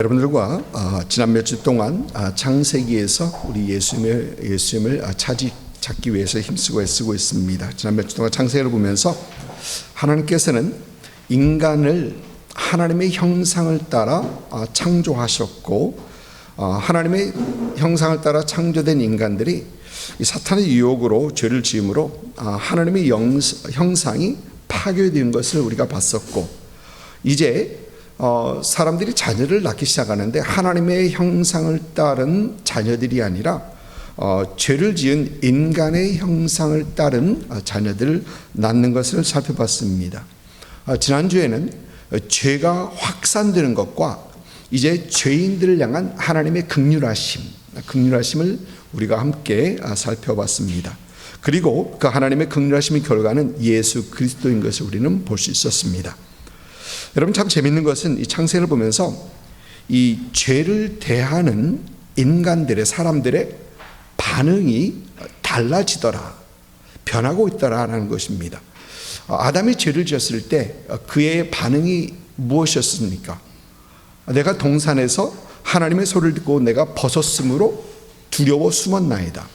여러분들과 지난 몇 주 동안 창세기에서 우리 예수님을 찾기 위해서 힘쓰고 애쓰고 있습니다. 지난 몇 주 동안 창세기를 보면서 하나님께서는 인간을 하나님의 형상을 따라 창조하셨고, 하나님의 형상을 따라 창조된 인간들이 이 사탄의 유혹으로 죄를 지음으로 하나님의 형상이 파괴된 것을 우리가 봤었고, 이제 사람들이 자녀를 낳기 시작하는데 하나님의 형상을 따른 자녀들이 아니라 죄를 지은 인간의 형상을 따른 자녀들을 낳는 것을 살펴봤습니다. 지난주에는 죄가 확산되는 것과 이제 죄인들을 향한 하나님의 긍휼하심을 우리가 함께 살펴봤습니다. 그리고 그 하나님의 긍휼하심의 결과는 예수 그리스도인 것을 우리는 볼 수 있었습니다. 여러분, 참 재밌는 것은 이 창세기를 보면서 이 죄를 대하는 사람들의 반응이 달라지더라, 변하고 있더라라는 것입니다. 아담이 죄를 지었을 때 그의 반응이 무엇이었습니까? 내가 동산에서 하나님의 소리를 듣고 내가 벗었으므로 두려워 숨었나이다.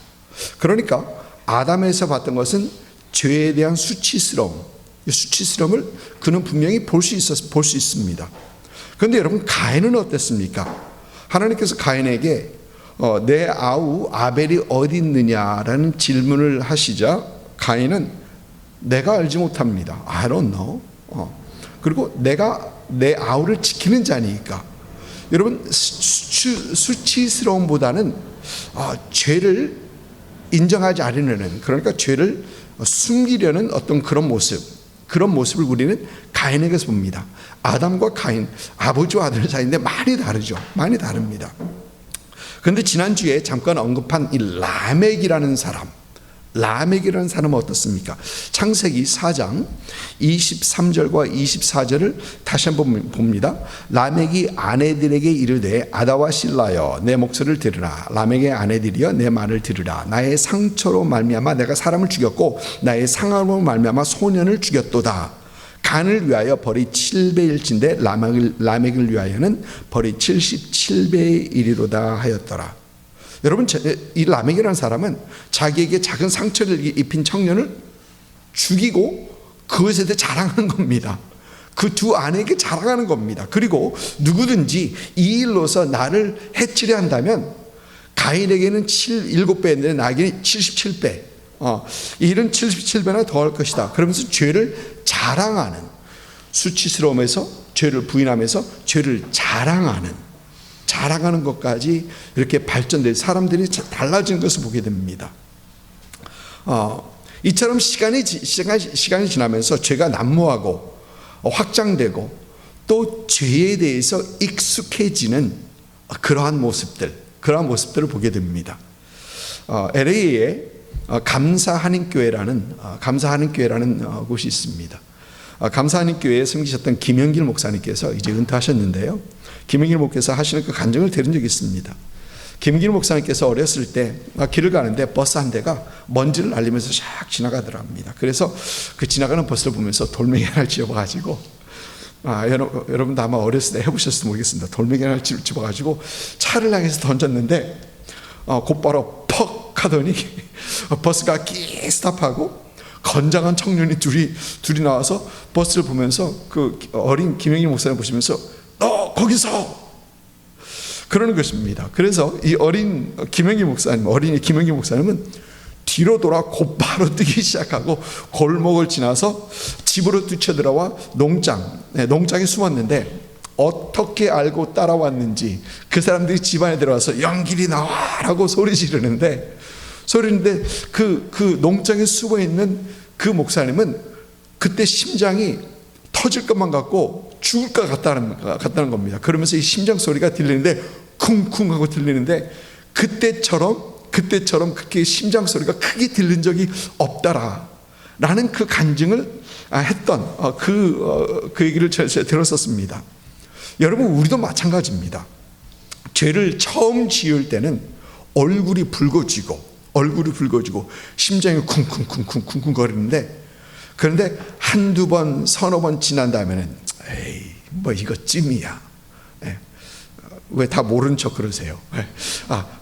그러니까 아담에서 봤던 것은 죄에 대한 수치스러움을 그는 분명히 볼 수 있습니다. 그런데 여러분, 가인은 어땠습니까? 하나님께서 가인에게 내 아우 아벨이 어디 있느냐라는 질문을 하시자 가인은 내가 알지 못합니다. I don't know. 그리고 내가 내 아우를 지키는 자니까. 여러분, 수치스러움보다는 죄를 인정하지 않으려는, 그러니까 죄를 숨기려는 어떤 그런 모습을 우리는 가인에게서 봅니다. 아담과 가인, 아버지와 아들 사이인데 많이 다릅니다. 그런데 지난주에 잠깐 언급한 이 라멕이라는 사람은 어떻습니까? 창세기 4장 23절과 24절을 다시 한번 봅니다. 라멕이 아내들에게 이르되 아다와 실라여 내 목소리를 들으라. 라멕의 아내들이여 내 말을 들으라. 나의 상처로 말미암아 내가 사람을 죽였고 나의 상함으로 말미암아 소년을 죽였도다. 간을 위하여 벌이 7배일진데 라멕을 위하여는 벌이 77배의 일이로다 하였더라. 여러분, 이 라멕이라는 사람은 자기에게 작은 상처를 입힌 청년을 죽이고 그것에 대해 자랑하는 겁니다. 그 두 아내에게 자랑하는 겁니다. 그리고 누구든지 이 일로서 나를 해치려 한다면 가인에게는 7배인데 나에게는 77배, 이 일은 77배나 더할 것이다. 그러면서 죄를 자랑하는, 수치스러움에서 죄를 부인하면서 죄를 자랑하는 것까지 이렇게 발전된 사람들이 달라진 것을 보게 됩니다. 이처럼 시간이 지나면서 죄가 난무하고 확장되고 또 죄에 대해서 익숙해지는 그러한 모습들을 보게 됩니다. LA에 감사한인교회라는 곳이 있습니다. 감사한인교회에 섬기셨던 김영길 목사님께서 이제 은퇴하셨는데요, 김영길 목사님께서 하시는 그 간증을 들은 적이 있습니다. 김영길 목사님께서 어렸을 때 길을 가는데 버스 한 대가 먼지를 날리면서 샥 지나가더랍니다. 그래서 그 지나가는 버스를 보면서 돌멩이 하나를 집어가지고, 여러분도 아마 어렸을 때 해보셨을지 모르겠습니다. 돌멩이 하나를 집어가지고 차를 향해서 던졌는데 곧바로 퍽 하더니 버스가 끼 스탑하고 건장한 청년이 둘이 나와서 버스를 보면서 그 어린 김영길 목사님 보시면서 너 거기서, 그러는 것입니다. 그래서 이 어린이 김영길 목사님은 뒤로 돌아 곧바로 뛰기 시작하고 골목을 지나서 집으로 뛰쳐들어와 농장에 숨었는데 어떻게 알고 따라왔는지 그 사람들이 집 안에 들어와서 영길이 나와라고 소리 지르는데 그 농장에 숨어 있는 그 목사님은 그때 심장이 터질 것만 같고 죽을 것 같다는 겁니다. 그러면서 이 심장 소리가 들리는데 쿵쿵 하고 들리는데 그때처럼 그렇게 심장 소리가 크게 들린 적이 없다라는 그 간증을 했던 그 얘기를 제가 들었었습니다. 여러분, 우리도 마찬가지입니다. 죄를 처음 지을 때는 얼굴이 붉어지고 심장이 쿵쿵쿵쿵쿵 거리는데, 그런데 한두 번 서너 번 지난 다음에는 에이 뭐 이것쯤이야, 왜 다 모른 척 그러세요?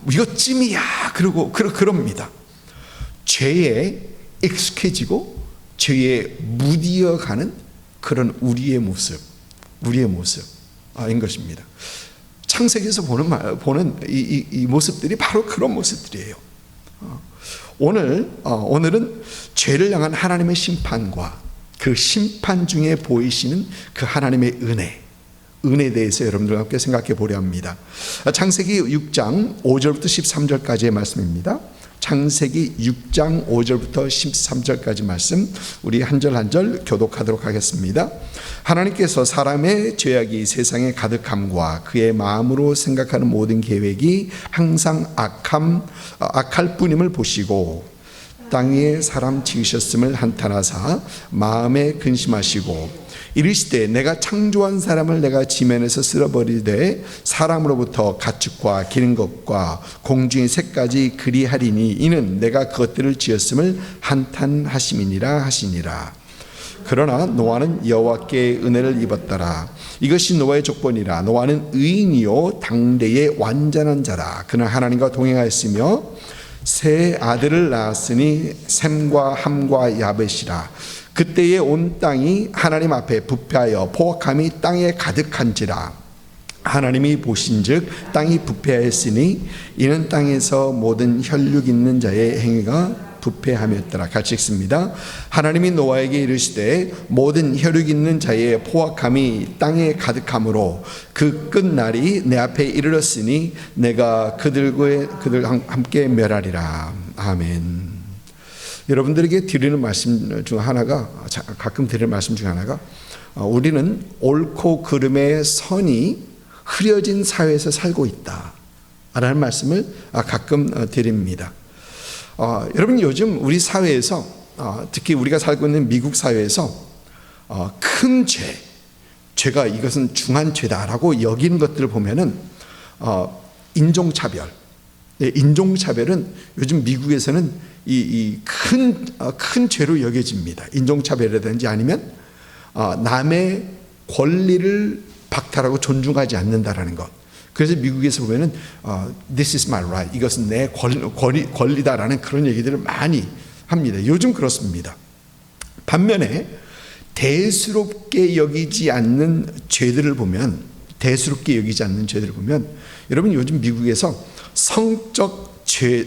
이거 찜이야. 그럽니다. 죄에 익숙해지고 죄에 무디어가는 그런 우리의 모습인 것입니다. 창세기에서 보는 이 모습들이 바로 그런 모습들이에요. 오늘은 죄를 향한 하나님의 심판과 그 심판 중에 보이시는 그 하나님의 은혜에 대해서 여러분들과 함께 생각해 보려 합니다. 창세기 6장 5절부터 13절까지의 말씀입니다. 창세기 6장 5절부터 13절까지 말씀, 우리 한 절 한 절 교독하도록 하겠습니다. 하나님께서 사람의 죄악이 세상에 가득함과 그의 마음으로 생각하는 모든 계획이 항상 악할 뿐임을 보시고 땅 위에 사람 지으셨음을 한탄하사 마음에 근심하시고 이르시되 내가 창조한 사람을 내가 지면에서 쓸어버리되 사람으로부터 가축과 기는 것과 공중의 새까지 그리하리니 이는 내가 그것들을 지었음을 한탄하심이니라 하시니라. 그러나 노아는 여호와께 은혜를 입었더라. 이것이 노아의 족본이라. 노아는 의인이요 당대의 완전한 자라. 그는 하나님과 동행하였으며 세 아들을 낳았으니 셈과 함과 야벳이라. 그때에 온 땅이 하나님 앞에 부패하여 포악함이 땅에 가득한지라. 하나님이 보신즉 땅이 부패하였으니 이는 땅에서 모든 혈육 있는 자의 행위가 부패함이었더라. 같이 읽습니다. 하나님이 노아에게 이르시되 모든 혈육 있는 자의 포악함이 땅에 가득함으로 그 끝날이 내 앞에 이르렀으니 내가 그들 함께 멸하리라. 아멘. 여러분들에게 드리는 말씀 중 하나가, 가끔 드리는 말씀 중 하나가, 우리는 옳고 그름의 선이 흐려진 사회에서 살고 있다 라는 말씀을 가끔 드립니다. 여러분, 요즘 우리 사회에서, 특히 우리가 살고 있는 미국 사회에서 큰 죄가 이것은 중한 죄다라고 여기는 것들을 보면은 인종차별은 요즘 미국에서는 큰 죄로 여겨집니다. 인종차별이라든지 아니면 남의 권리를 박탈하고 존중하지 않는다라는 것. 그래서 미국에서 보면은 This is my right. 이것은 내 권리다라는 그런 얘기들을 많이 합니다. 요즘 그렇습니다. 반면에 대수롭게 여기지 않는 죄들을 보면 여러분, 요즘 미국에서 성적 죄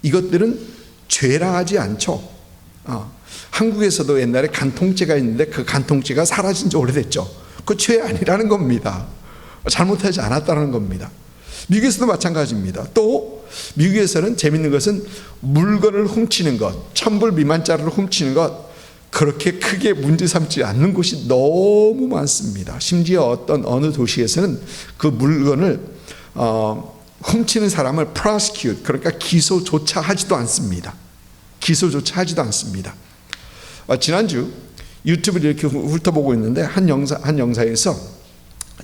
이것들은 죄라 하지 않죠. 한국에서도 옛날에 간통죄가 있는데 그 간통죄가 사라진 지 오래됐죠. 그 죄 아니라는 겁니다. 잘못하지 않았다는 겁니다. 미국에서도 마찬가지입니다. 또 미국에서는 재밌는 것은 물건을 훔치는 것, 1000불 미만짜리를 훔치는 것, 그렇게 크게 문제 삼지 않는 곳이 너무 많습니다. 심지어 어느 도시에서는 그 물건을 훔치는 사람을 prosecute, 그러니까 기소조차 하지도 않습니다. 지난주 유튜브를 이렇게 훑어보고 있는데 한 영상에서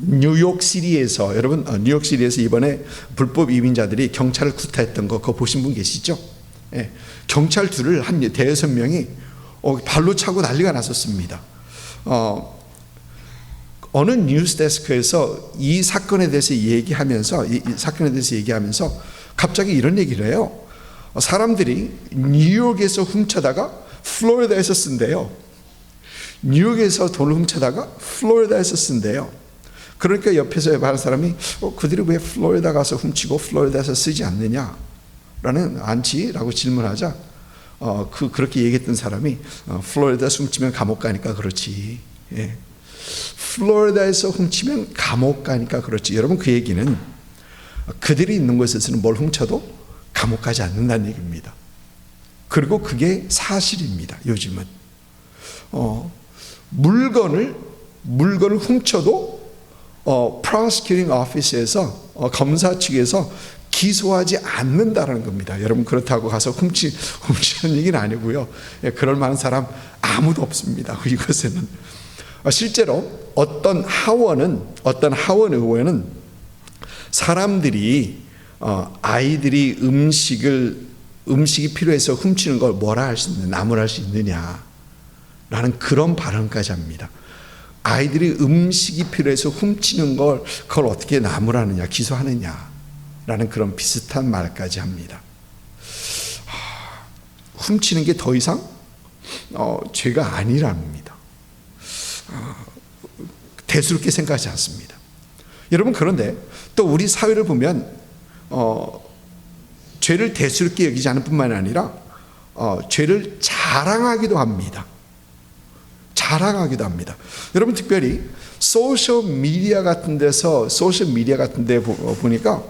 뉴욕시리에서, 여러분, 뉴욕시리에서 이번에 불법 이민자들이 경찰을 구타했던 거 그거 보신 분 계시죠? 예, 경찰 둘을 한 대여섯 명이 발로 차고 난리가 났었습니다. 어느 뉴스데스크에서 이 사건에 대해서 얘기하면서 갑자기 이런 얘기를 해요. 사람들이 뉴욕에서 훔쳐다가 플로리다에서 쓴대요. 뉴욕에서 돈을 훔쳐다가 플로리다에서 쓴대요. 그러니까 옆에서 말하는 사람이 그들이 왜 플로리다 가서 훔치고 플로리다에서 쓰지 않느냐라는 않지라고 질문하자 그렇게 얘기했던 사람이 플로리다에서 훔치면 감옥 가니까 그렇지. 예. 플로리다에서 훔치면 감옥 가니까 그렇지. 여러분, 그 얘기는 그들이 있는 곳에서는 뭘 훔쳐도 감옥 가지 않는다는 얘기입니다. 그리고 그게 사실입니다. 요즘은 물건을 훔쳐도 prosecuting office에서 검사 측에서 기소하지 않는다라는 겁니다. 여러분, 그렇다고 가서 훔치는 얘기는 아니고요. 그럴 만한 사람 아무도 없습니다. 이것에는 실제로 어떤 하원 의원은 사람들이 아이들이 음식이 필요해서 훔치는 걸 뭐라 할 수 있느냐, 나무랄 수 있느냐라는 그런 발언까지 합니다. 아이들이 음식이 필요해서 훔치는 걸 그걸 어떻게 나무라느냐, 기소하느냐라는 그런 비슷한 말까지 합니다. 훔치는 게 더 이상 죄가 아니랍니다. 대수롭게 생각하지 않습니다. 여러분, 그런데 또 우리 사회를 보면 죄를 대수롭게 여기지 않을 뿐만 아니라 죄를 자랑하기도 합니다. 자랑하기도 합니다. 여러분, 특별히 소셜 미디어 같은 데 보니까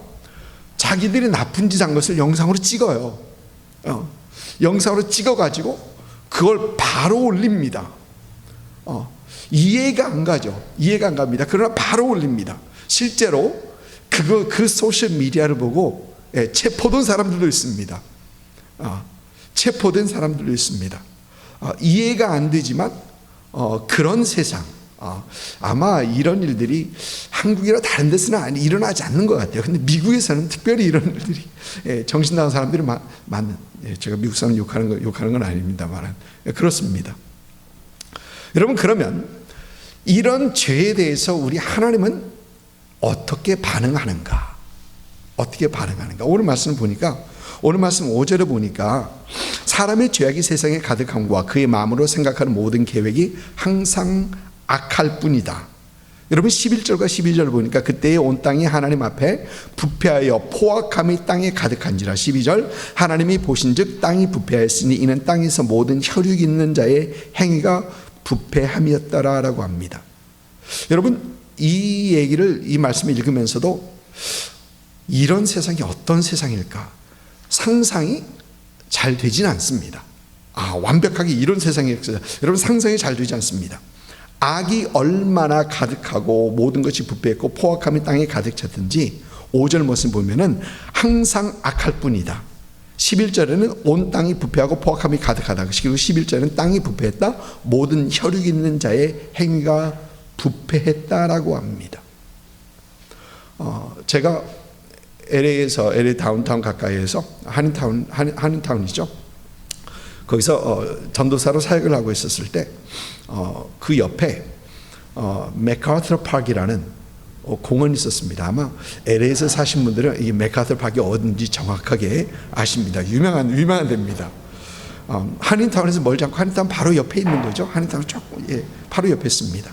자기들이 나쁜 짓 한 것을 영상으로 찍어요. 영상으로 찍어가지고 그걸 바로 올립니다. 이해가 안 가죠. 이해가 안 갑니다. 그러나 바로 올립니다. 실제로 그 소셜 미디어를 보고 체포된 사람들도 있습니다. 체포된 사람들도 있습니다. 이해가 안 되지만 그런 세상, 아마 이런 일들이 한국이나 다른 데서는 일어나지 않는 것 같아요. 근데 미국에서는 특별히 이런 일들이 정신 나간 사람들이 많은, 제가 미국 사람 욕하는 건 아닙니다만 그렇습니다. 여러분, 그러면 이런 죄에 대해서 우리 하나님은 어떻게 반응하는가? 어떻게 반응하는가? 오늘 말씀 보니까, 오늘 말씀 5절에 보니까 사람의 죄악이 세상에 가득함과 그의 마음으로 생각하는 모든 계획이 항상 악할 뿐이다. 여러분, 11절과 12절을 보니까 그때에 온 땅이 하나님 앞에 부패하여 포악함이 땅에 가득한지라. 12절, 하나님이 보신즉 땅이 부패하였으니 이는 땅에서 모든 혈육 있는 자의 행위가 부패함이었더라라고 합니다. 여러분, 이 말씀을 읽으면서도 이런 세상이 어떤 세상일까? 상상이 잘 되진 않습니다. 완벽하게 이런 세상이 있어요. 여러분, 상상이 잘 되지 않습니다. 악이 얼마나 가득하고 모든 것이 부패했고 포악함이 땅에 가득 찼든지 5절 말씀 보면은 항상 악할 뿐이다. 11절에는 온 땅이 부패하고 포악함이 가득하다. 그리고 11절에는 땅이 부패했다. 모든 혈육 있는 자의 행위가 부패했다라고 합니다. 제가 LA 다운타운 가까이에서 한인타운이죠. 거기서 전도사로 사역을 하고 있었을 때 그 옆에 맥아처 파크라는 공원이 있었습니다. 아마 LA에서 사신 분들은 이 맥아처 파크가 어딘지 정확하게 아십니다. 유명한 데입니다. 한인타운에서 멀지 않고 한인타운 바로 옆에 있는 거죠. 한인타운 조금 바로 옆에 있습니다.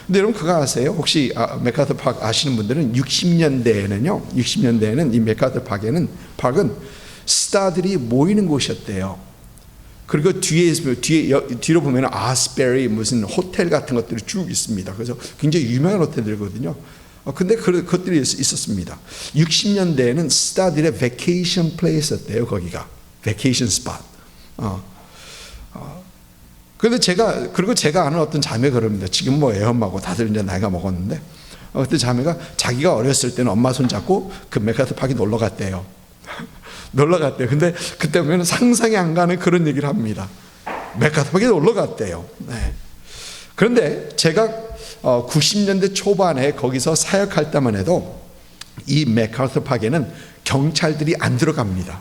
근데 여러분, 그거 아세요? 혹시 맥아처 파크 아시는 분들은 60년대에는 이 맥아처 파크는 스타들이 모이는 곳이었대요. 그리고 뒤로 보면 아스베리 무슨 호텔 같은 것들이 쭉 있습니다. 그래서 굉장히 유명한 호텔들이거든요. 근데 그것들이 있었습니다. 60년대에는 스타들의 베케이션 플레이스였대요. 거기가 베케이션 스팟. 그런데 제가 아는 어떤 자매가 그럽니다. 지금 애엄마고 다들 이제 나이가 먹었는데, 그때 자매가 자기가 어렸을 때는 엄마 손 잡고 그 맥아처 파크에 놀러 갔대요. 근데 그때 보면 상상이 안 가는 그런 얘기를 합니다. 맥아처 파크에 놀러 갔대요. 네. 그런데 제가 90년대 초반에 거기서 사역할 때만 해도 이 맥아처 파크에는 경찰들이 안 들어갑니다.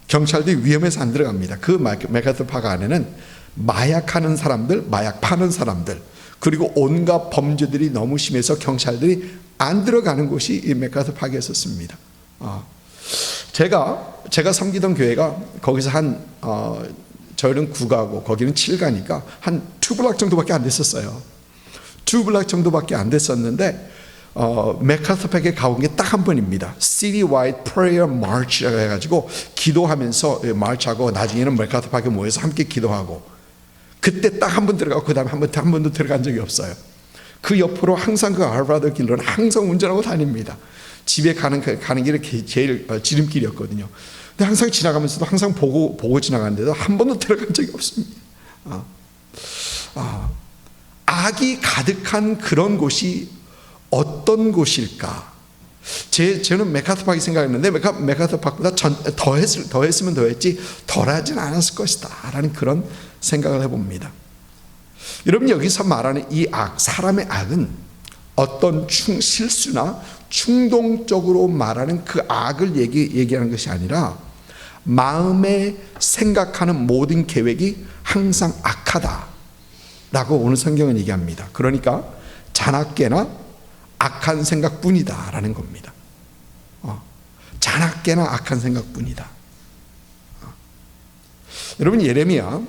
경찰들이 위험해서 안 들어갑니다. 그 맥아처 파크 안에는 마약하는 사람들, 마약 파는 사람들, 그리고 온갖 범죄들이 너무 심해서 경찰들이 안 들어가는 곳이 이 맥아처 파크였었습니다. 제가 섬기던 교회가 거기서 저희는 9가고 거기는 7가니까 한 2블락 정도밖에 안 됐었어요. 2블락 정도밖에 안 됐었는데 맥아처 파크에 가본 게 딱 한 번입니다. Citywide Prayer March라고 해가지고 기도하면서 마치하고 나중에는 맥아처 파크에 모여서 함께 기도하고, 그때 딱 한 번 들어가고 그 다음에 한 번도 들어간 적이 없어요. 그 옆으로 항상 그 알바더 길로는 항상 운전하고 다닙니다. 집에 가는 길이 제일 지름길이었거든요. 근데 항상 지나가면서도 항상 보고 지나가는데도 한 번도 들어간 적이 없습니다. 악이 가득한 그런 곳이 어떤 곳일까? 저는 맥아처 파크 생각했는데 맥아처 파크보다 더 했으면 더 했지 덜하진 않았을 것이다 라는 그런 생각을 해봅니다. 여러분, 여기서 말하는 이 사람의 악은 어떤 실수나 충동적으로 말하는 그 악을 얘기하는 것이 아니라 마음에 생각하는 모든 계획이 항상 악하다. 라고 오늘 성경은 얘기합니다. 그러니까 자나깨나 악한 생각뿐이다 라는 겁니다. 자나깨나 악한 생각뿐이다. 여러분, 예레미야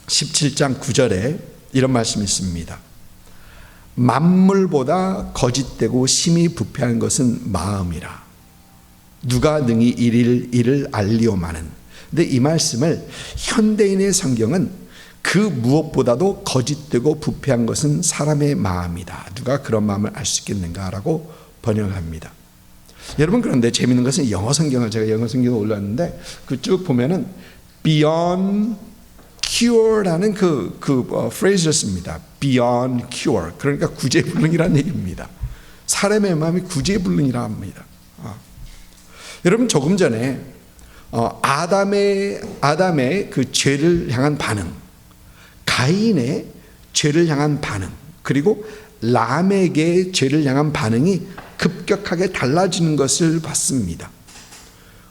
17장 9절에 이런 말씀이 있습니다. 만물보다 거짓되고 심히 부패한 것은 마음이라. 누가 능히 이를 알리오마는. 근데 이 말씀을 현대인의 성경은 그 무엇보다도 거짓되고 부패한 것은 사람의 마음이다. 누가 그런 마음을 알 수 있겠는가라고 번역합니다. 여러분, 그런데 재밌는 것은 영어 성경을, 제가 영어 성경을 올렸는데 그 쭉 보면은 beyond cure라는 그 프레이즈였습니다. beyond cure. 그러니까 구제불능이라는 얘기입니다. 사람의 마음이 구제불능이라 합니다. 여러분, 조금 전에 아담의 그 죄를 향한 반응, 가인의 죄를 향한 반응, 그리고 람에게의 죄를 향한 반응이 급격하게 달라지는 것을 봤습니다.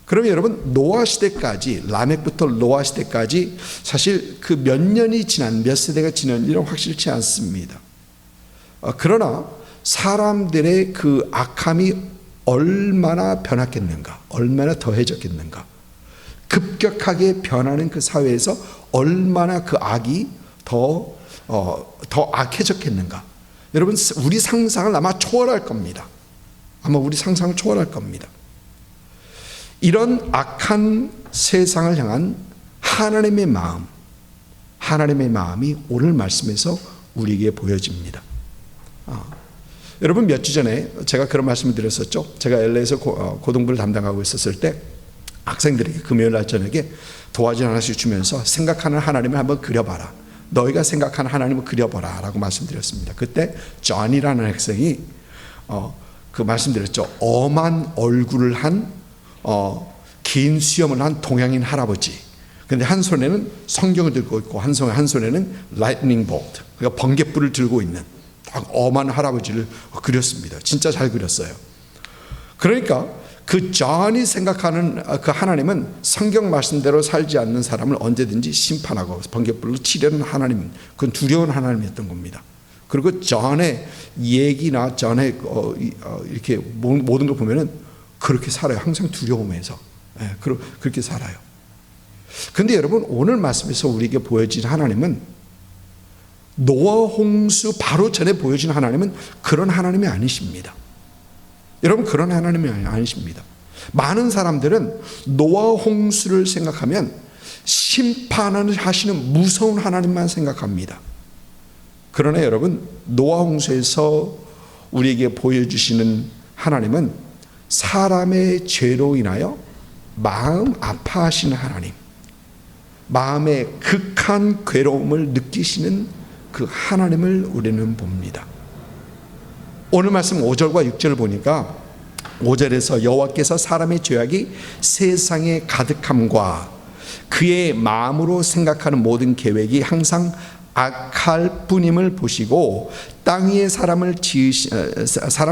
그러면 여러분, 노아 시대까지, 라멕부터 노아 시대까지 사실 그 몇 년이 지난, 몇 세대가 지난 일은 확실치 않습니다. 그러나 사람들의 그 악함이 얼마나 변했겠는가, 얼마나 더해졌겠는가, 급격하게 변하는 그 사회에서 얼마나 그 악이 더 악해졌겠는가. 여러분, 우리 상상을 아마 초월할 겁니다. 아마 우리 상상을 초월할 겁니다. 이런 악한 세상을 향한 하나님의 마음이 오늘 말씀에서 우리에게 보여집니다. 여러분, 몇 주 전에 제가 그런 말씀을 드렸었죠. 제가 LA에서 고등부를 담당하고 있었을 때 학생들에게 금요일 날 저녁에 도화지 하나씩 주면서 생각하는 하나님을 한번 그려봐라. 너희가 생각하는 하나님을 그려봐라 라고 말씀드렸습니다. 그때 존이라는 학생이 그 말씀드렸죠. 엄한 얼굴을 한 긴 수염을 한 동양인 할아버지. 그런데 한 손에는 성경을 들고 있고 한 손에는 lightning bolt, 그러니까 번갯불을 들고 있는 딱 엄한 할아버지를 그렸습니다. 진짜 잘 그렸어요. 그러니까 그 존이 생각하는 그 하나님은 성경 말씀대로 살지 않는 사람을 언제든지 심판하고 번갯불로 치려는 하나님, 그건 두려운 하나님이었던 겁니다. 그리고 존의 얘기나 존의 이렇게 모든 걸 보면은 그렇게 살아요. 항상 두려움에서. 그렇게 살아요. 근데 여러분, 오늘 말씀에서 우리에게 보여진 하나님은, 노아 홍수 바로 전에 보여진 하나님은 그런 하나님이 아니십니다. 여러분, 그런 하나님이 아니십니다. 많은 사람들은 노아 홍수를 생각하면 심판을 하시는 무서운 하나님만 생각합니다. 그러나 여러분, 노아 홍수에서 우리에게 보여주시는 하나님은 사람의 죄로 인하여 마음 아파하시는 하나님, 마음의 극한 괴로움을 느끼시는 그 하나님을 우리는 봅니다. 오늘 말씀 5절과 6절을 보니까 5절에서 여호와께서 사람의 죄악이 세상에 가득함과 그의 마음으로 생각하는 모든 계획이 항상 악할 뿐임을 보시고 땅 위에 사람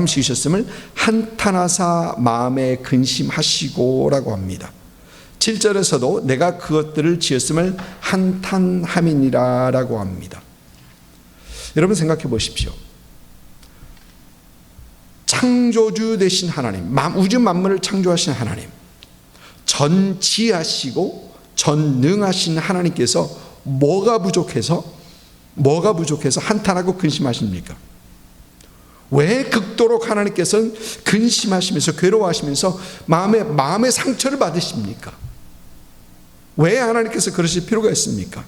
지으셨음을 한탄하사 마음에 근심하시고라고 합니다. 7절에서도 내가 그것들을 지었음을 한탄함이니라라고 합니다. 여러분, 생각해 보십시오. 창조주 되신 하나님, 우주 만물을 창조하신 하나님, 전지하시고 전능하신 하나님께서 뭐가 부족해서 한탄하고 근심하십니까? 왜 극도로 하나님께서는 근심하시면서 괴로워하시면서 마음의 상처를 받으십니까? 왜 하나님께서 그러실 필요가 있습니까?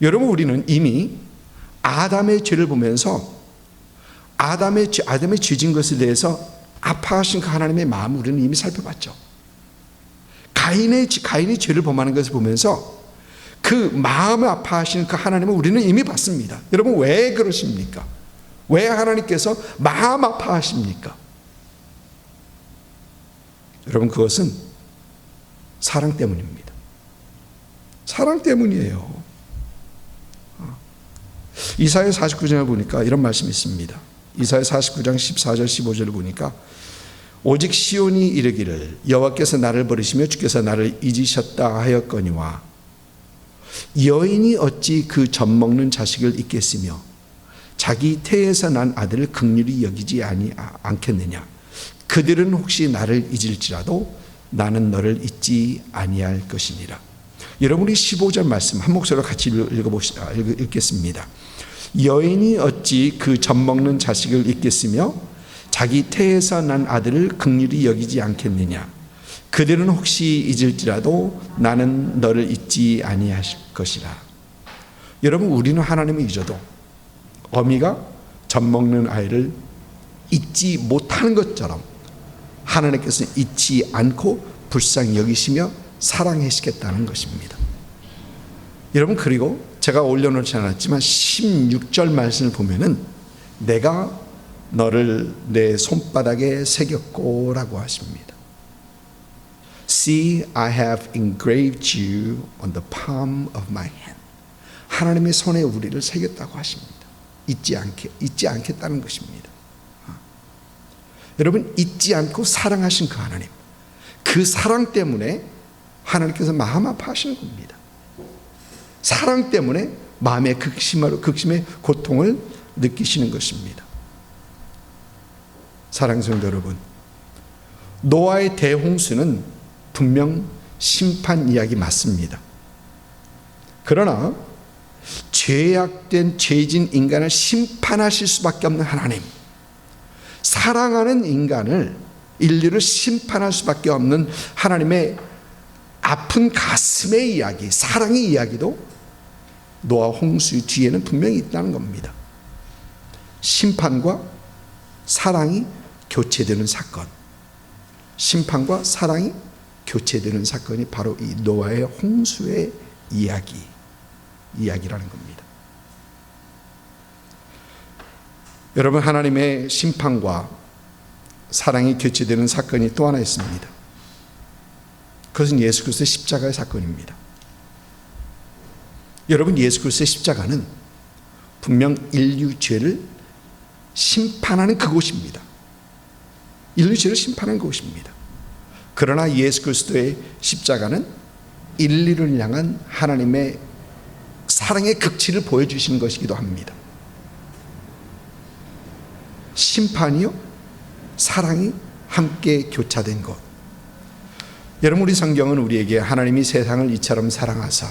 여러분, 우리는 이미 아담의 죄를 보면서 아담의 죄진 것에 대해서 아파하신 그 하나님의 마음을 우리는 이미 살펴봤죠. 가인이 죄를 범하는 것을 보면서 그 마음을 아파하시는 그 하나님을 우리는 이미 봤습니다. 여러분, 왜 그러십니까? 왜 하나님께서 마음 아파하십니까? 여러분, 그것은 사랑 때문입니다. 사랑 때문이에요. 이사야 49장을 보니까 이런 말씀이 있습니다. 이사야 49장 14절 15절을 보니까 오직 시온이 이르기를 여호와께서 나를 버리시며 주께서 나를 잊으셨다 하였거니와 여인이 어찌 그 젖먹는 자식을 잊겠으며 자기 태에서 난 아들을 긍휼히 여기지 않겠느냐. 그들은 혹시 나를 잊을지라도 나는 너를 잊지 아니할 것이니라. 여러분, 우리 15절 말씀 한 목소리로 같이 읽겠습니다. 여인이 어찌 그 젖먹는 자식을 잊겠으며 자기 태에서 난 아들을 긍휼히 여기지 않겠느냐. 그들은 혹시 잊을지라도 나는 너를 잊지 아니할 것이라. 여러분, 우리는 하나님을 잊어도 어미가 젖먹는 아이를 잊지 못하는 것처럼 하나님께서는 잊지 않고 불쌍히 여기시며 사랑하시겠다는 것입니다. 여러분, 그리고 제가 올려놓지 않았지만 16절 말씀을 보면은 내가 너를 내 손바닥에 새겼고 라고 하십니다. See, I have engraved you on the palm of my hand. 하나님의 손에 우리를 새겼다고 하십니다. 잊지 않겠다는 것입니다. 여러분, 잊지 않고 사랑하신 그 하나님, 그 사랑 때문에 하나님께서 마음 아파하시는 겁니다. 사랑 때문에 마음의 극심의 고통을 느끼시는 것입니다. 사랑하는 성도 여러분, 노아의 대홍수는 분명 심판 이야기 맞습니다. 그러나 죄악된 죄진 인간을 심판하실 수밖에 없는 하나님, 사랑하는 인류를 심판할 수밖에 없는 하나님의 아픈 가슴의 이야기, 사랑의 이야기도 노아 홍수 뒤에는 분명히 있다는 겁니다. 심판과 사랑이 교체되는 사건, 심판과 사랑이 교체되는 사건이 바로 이 노아의 홍수의 이야기라는 겁니다. 여러분, 하나님의 심판과 사랑이 교체되는 사건이 또 하나 있습니다. 그것은 예수 그리스도의 십자가의 사건입니다. 여러분, 예수 그리스도의 십자가는 분명 인류 죄를 심판하는 그곳입니다. 인류 죄를 심판하는 그곳입니다. 그러나 예수 그리스도의 십자가는 인류를 향한 하나님의 사랑의 극치를 보여주시는 것이기도 합니다. 심판이요, 사랑이 함께 교차된 것. 여러분, 우리 성경은 우리에게 하나님이 세상을 이처럼 사랑하사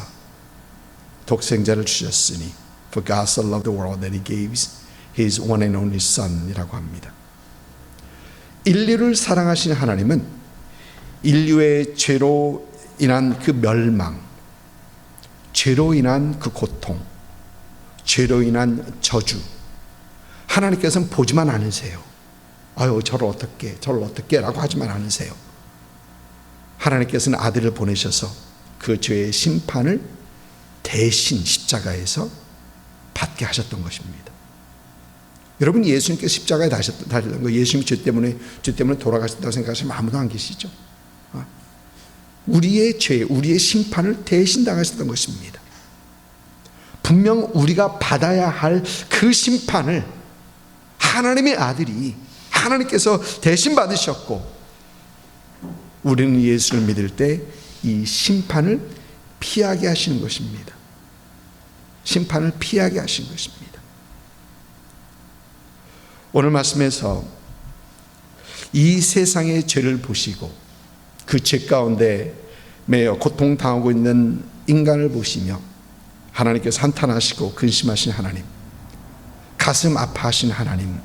독생자를 주셨으니 For God so loved the world that He gave His one and only Son 이라고 합니다. 인류를 사랑하신 하나님은 인류의 죄로 인한 그 멸망, 죄로 인한 그 고통, 죄로 인한 저주, 하나님께서는 보지만 않으세요. 아유, 저를 어떻게 라고 하지만 않으세요. 하나님께서는 아들을 보내셔서 그 죄의 심판을 대신 십자가에서 받게 하셨던 것입니다. 여러분, 예수님께서 십자가에 달렸던 거, 예수님이 죄 때문에 돌아가셨다고 생각하시면 아무도 안 계시죠? 우리의 죄, 우리의 심판을 대신 당하셨던 것입니다. 분명 우리가 받아야 할 그 심판을 하나님의 아들이, 하나님께서 대신 받으셨고, 우리는 예수를 믿을 때 이 심판을 피하게 하시는 것입니다. 심판을 피하게 하신 것입니다. 오늘 말씀에서 이 세상의 죄를 보시고 그 죄 가운데 매여 고통당하고 있는 인간을 보시며 하나님께서 한탄하시고 근심하신 하나님, 가슴 아파하신 하나님,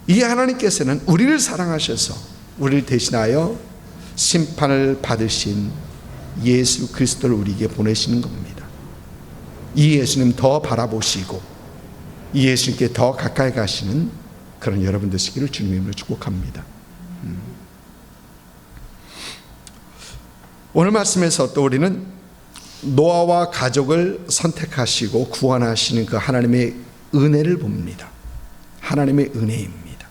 이 하나님께서는 우리를 사랑하셔서 우리를 대신하여 심판을 받으신 예수 그리스도를 우리에게 보내시는 겁니다. 이 예수님 더 바라보시고 이 예수님께 더 가까이 가시는 그런 여러분 되시기를 주님의 이름으로 축복합니다. 오늘 말씀에서 또 우리는 노아와 가족을 선택하시고 구원하시는 그 하나님의 은혜를 봅니다. 하나님의 은혜입니다.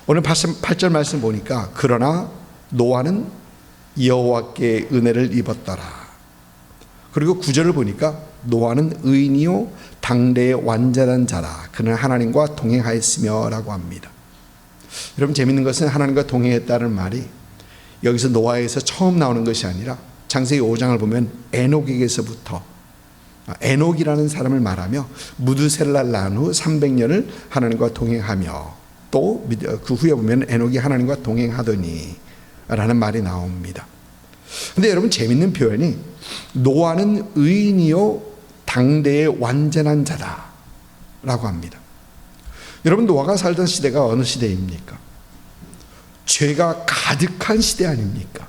오늘 8절 말씀 보니까 그러나 노아는 여호와께 은혜를 입었더라. 그리고 9절을 보니까 노아는 의인이요 당대의 완전한 자라. 그는 하나님과 동행하였으며 라고 합니다. 여러분, 재밌는 것은 하나님과 동행했다는 말이 여기서 노아에서 처음 나오는 것이 아니라 창세기 5장을 보면 에녹에게서부터 에녹이라는 사람을 말하며 무드셀라를 낳은 후 300년을 하나님과 동행하며 또 그 후에 보면 에녹이 하나님과 동행하더니 라는 말이 나옵니다. 근데 여러분 재밌는 표현이 노아는 의인이요 당대의 완전한 자다 라고 합니다. 여러분 노아가 살던 시대가 어느 시대입니까? 죄가 가득한 시대 아닙니까?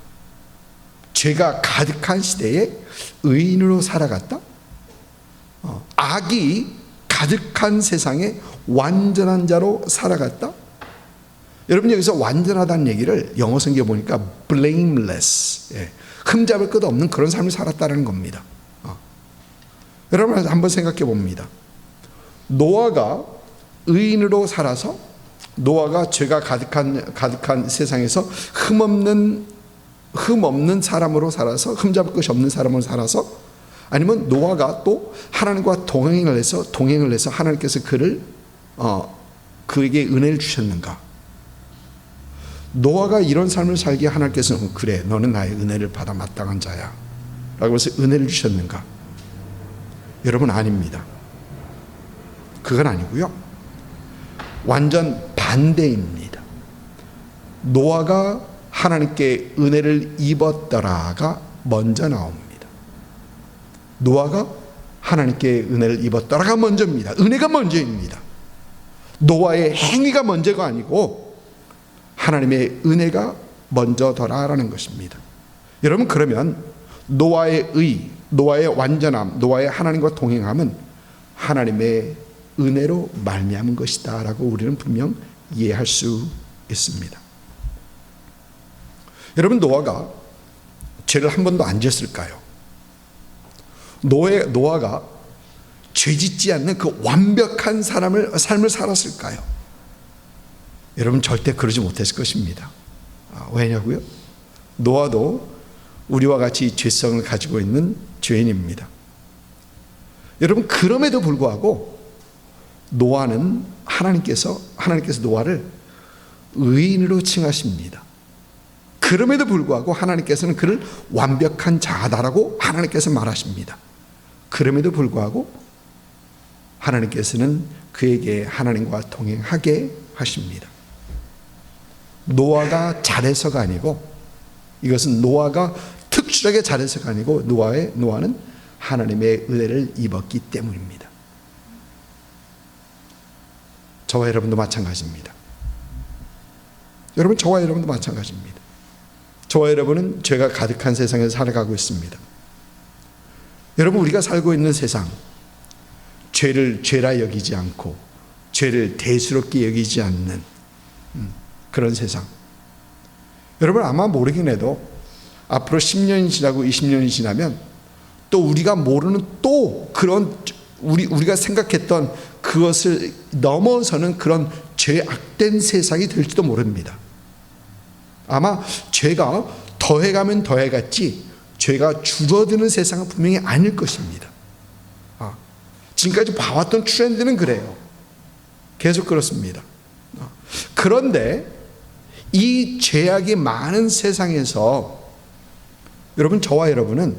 죄가 가득한 시대에 의인으로 살아갔다? 악이 가득한 세상에 완전한 자로 살아갔다? 여러분 여기서 완전하다는 얘기를 영어 성경에 보니까 blameless, 흠잡을 것 없는 그런 삶을 살았다는 겁니다. 여러분 한번 생각해 봅니다. 노아가 의인으로 살아서 노아가 죄가 가득한 세상에서 흠없는 사람으로 살아서 흠잡을 것이 없는 사람으로 살아서 아니면 노아가 또 하나님과 동행을 해서 하나님께서 그에게 은혜를 주셨는가? 노아가 이런 삶을 살기에 하나님께서는 그래 너는 나의 은혜를 받아 마땅한 자야 라고 해서 은혜를 주셨는가? 여러분 아닙니다. 그건 아니고요. 완전 반대입니다. 노아가 하나님께 은혜를 입었더라가 먼저 나옵니다. 노아가 하나님께 은혜를 입었더라가 먼저입니다. 은혜가 먼저입니다. 노아의 행위가 먼저가 아니고 하나님의 은혜가 먼저더라라는 것입니다. 여러분 그러면 노아의 의, 노아의 완전함, 노아의 하나님과 동행함은 하나님의 은혜로 말미암은 것이다 라고 우리는 분명 이해할 수 있습니다. 여러분 노아가 죄를 한 번도 안 지었을까요? 노아가 죄짓지 않는 그 완벽한 삶을 살았을까요? 여러분 절대 그러지 못했을 것입니다. 왜냐고요? 노아도 우리와 같이 죄성을 가지고 있는 죄인입니다. 여러분 그럼에도 불구하고 노아는 하나님께서 노아를 의인으로 칭하십니다. 그럼에도 불구하고 하나님께서는 그를 완벽한 자다라고 하나님께서 말하십니다. 그럼에도 불구하고 하나님께서는 그에게 하나님과 동행하게 하십니다. 노아가 잘해서가 아니고 이것은 노아가 특출하게 잘해서가 아니고 노아는 하나님의 은혜를 입었기 때문입니다. 저와 여러분도 마찬가지입니다. 여러분 저와 여러분도 마찬가지입니다. 저와 여러분은 죄가 가득한 세상에서 살아가고 있습니다. 여러분 우리가 살고 있는 세상 죄를 죄라 여기지 않고 죄를 대수롭게 여기지 않는 그런 세상. 여러분 아마 모르긴 해도 앞으로 10년이 지나고 20년이 지나면 또 우리가 모르는 또 그런 우리가 생각했던 그것을 넘어서는 그런 죄악된 세상이 될지도 모릅니다. 아마 죄가 더해가면 더해갔지 죄가 줄어드는 세상은 분명히 아닐 것입니다. 지금까지 봐왔던 트렌드는 그래요. 계속 그렇습니다. 그런데 이 죄악이 많은 세상에서 여러분 저와 여러분은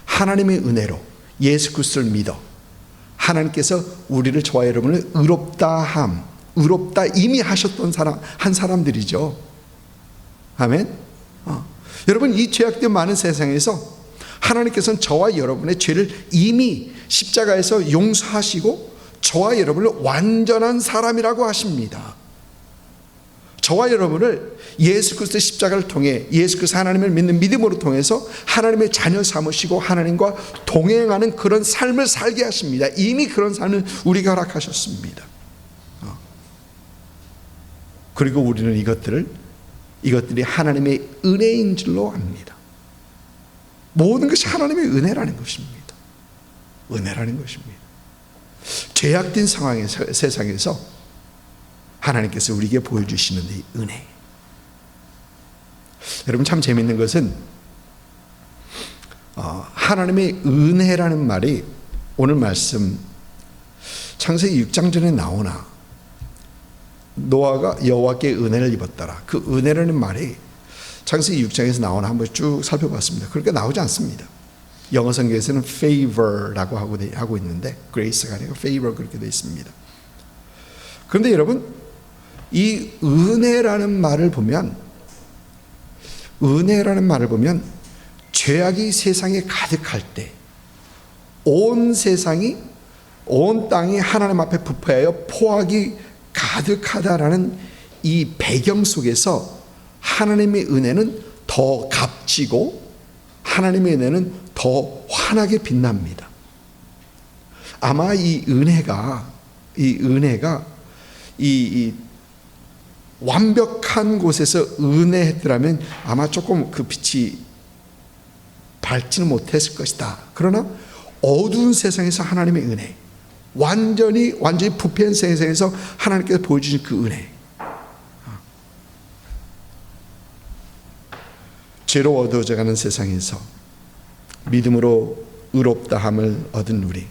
하나님의 은혜로 예수 그리스도를 믿어 하나님께서 우리를 저와 여러분을 의롭다 이미 하셨던 한 사람들이죠. 아멘. 여러분 이 죄악된 많은 세상에서 하나님께서는 저와 여러분의 죄를 이미 십자가에서 용서하시고 저와 여러분을 완전한 사람이라고 하십니다. 저와 여러분을 예수 그리스도의 십자가를 통해 예수 그리스도 하나님을 믿는 믿음으로 통해서 하나님의 자녀 삼으시고 하나님과 동행하는 그런 삶을 살게 하십니다. 이미 그런 삶을 우리가 허락하셨습니다. 그리고 우리는 이것들이 하나님의 은혜인 줄로 압니다. 모든 것이 하나님의 은혜라는 것입니다. 은혜라는 것입니다. 죄악된 세상에서 하나님께서 우리에게 보여주시는 이 은혜. 여러분 참 재밌는 것은 하나님의 은혜라는 말이 오늘 말씀 창세기 6장 전에 나오나 노아가 여호와께 은혜를 입었더라. 그 은혜라는 말이 창세기 6장에서 나오나 한번 쭉 살펴봤습니다. 그렇게 나오지 않습니다. 영어 성경에서는 favor라고 하고 있는데 grace가 아니고 favor 그렇게 되어 있습니다. 그런데 여러분, 이 은혜라는 말을 보면 죄악이 세상에 가득할 때 온 세상이, 온 땅이 하나님 앞에 부패하여 포악이 가득하다라는 이 배경 속에서 하나님의 은혜는 더 값지고 하나님의 은혜는 더 환하게 빛납니다. 아마 이 은혜가 이 완벽한 곳에서 은혜했더라면 아마 조금 그 빛이 밝지는 못했을 것이다. 그러나 어두운 세상에서 하나님의 은혜, 완전히 부패한 세상에서 하나님께서 보여주신 그 은혜, 죄로 어두워져가는 세상에서 믿음으로 의롭다함을 얻은 우리,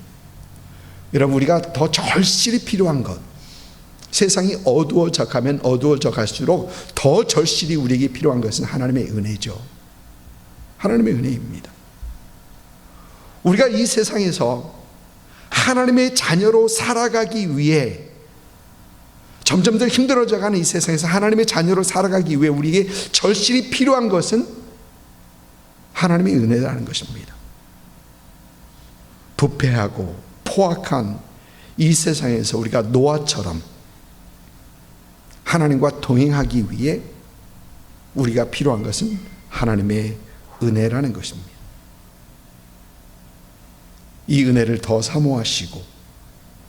여러분, 우리가 더 절실히 필요한 것, 세상이 어두워져 가면 어두워져 갈수록 더 절실히 우리에게 필요한 것은 하나님의 은혜죠. 하나님의 은혜입니다. 우리가 이 세상에서 하나님의 자녀로 살아가기 위해 점점 더 힘들어져 가는 이 세상에서 하나님의 자녀로 살아가기 위해 우리에게 절실히 필요한 것은 하나님의 은혜라는 것입니다. 부패하고 포악한 이 세상에서 우리가 노아처럼 하나님과 동행하기 위해 우리가 필요한 것은 하나님의 은혜라는 것입니다. 이 은혜를 더 사모하시고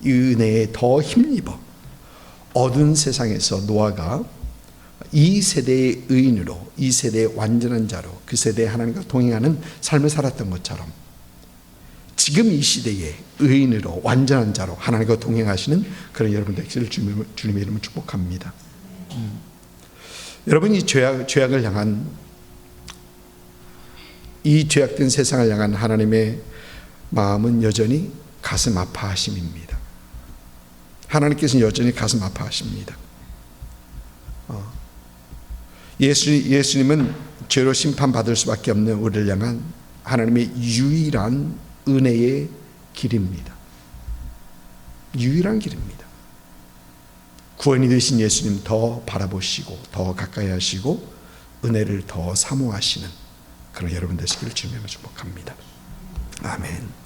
이 은혜에 더 힘입어 어두운 세상에서 노아가 이 세대의 의인으로, 이 세대의 완전한 자로, 그 세대에 하나님과 동행하는 삶을 살았던 것처럼 지금 이 시대의 의인으로, 완전한 자로 하나님과 동행하시는 그런 여러분 되시기를 주님의 이름으로 축복합니다. 여러분, 이 죄악을 향한, 이 죄악된 세상을 향한 하나님의 마음은 여전히 가슴 아파하심입니다. 하나님께서는 여전히 가슴 아파하십니다. 예수님은 죄로 심판받을 수밖에 없는 우리를 향한 하나님의 유일한 은혜의 길입니다. 유일한 길입니다. 구원이 되신 예수님 더 바라보시고 더 가까이 하시고 은혜를 더 사모하시는 그런 여러분 되시기를 주님으로 축복합니다. 아멘.